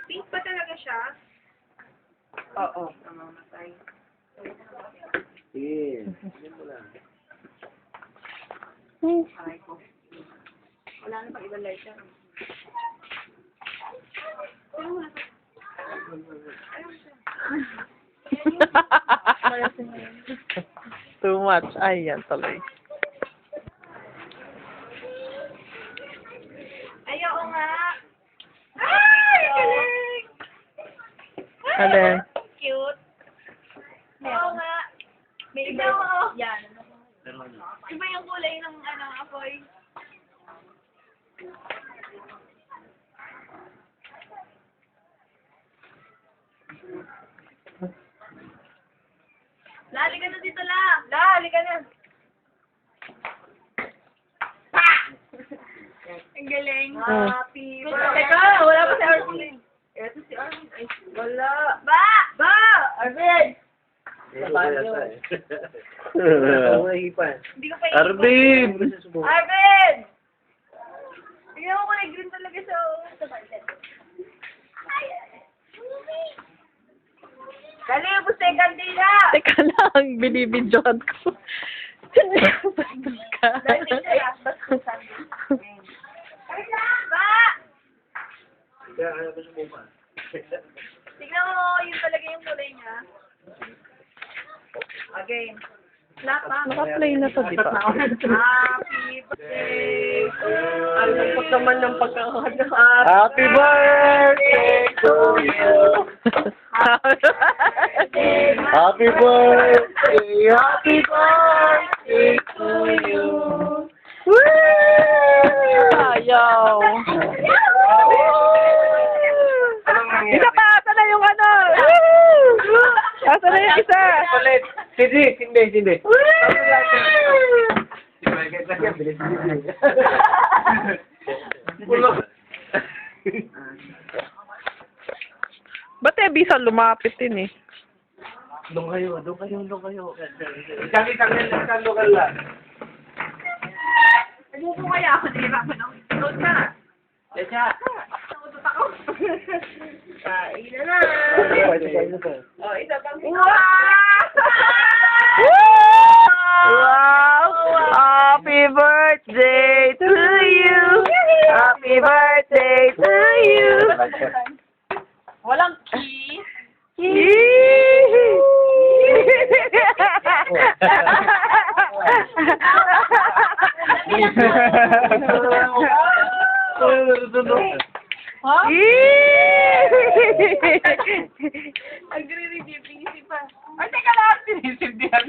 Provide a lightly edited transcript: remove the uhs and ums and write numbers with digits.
Pink ba talaga siya? Oo. Namamatay. Sige. Yan mo lang. Aray ko. Wala na pang ibang lighter. Too much. Ay, yan tuloy. Ayoko nga. Ay! Galing! Alin? Cute. Oo nga. May iba mo. Yan. Iba yung kulay ng apoy. Lali ka na dito, La. Lali ka na. Ang galing. Happy birthday. Teka, wala pa si Arvin. Ito si Arvin. Ay, wala. Ba! Ba! Arvin! Hindi ko pa Arvin! Arvin! Tingnan mo kulay green talaga sa button. Dali, busay kandila! Teka lang, binibidyohan ko. Bastos ka. Dali, siya. Bastusan. Ba! Tingnan mo, yun talaga yung kulay niya. Again. Lahat pa. Naka-play na to, di ba? Happy birthday to Ang lungkot naman ng pagkakahanda. Happy birthday to you! Happy birthday! Happy birthday to you! Ayaw. Isa pa, asa na yung ano? Asa na yung isa? Ulit! Hindi. Ba't eh, bisa lumapit din eh? Doon kayo. Kami lokal lang. Nagmupo kaya ako, nahirapan ako. Load ka. Teka. Nakutot ako. Kain na na. Oh, isa pang Wow! Happy birthday to you! Happy birthday to you! Walang key. Ha? Nagre-review, pinisip pa. Ay, teka lang, pinisip din.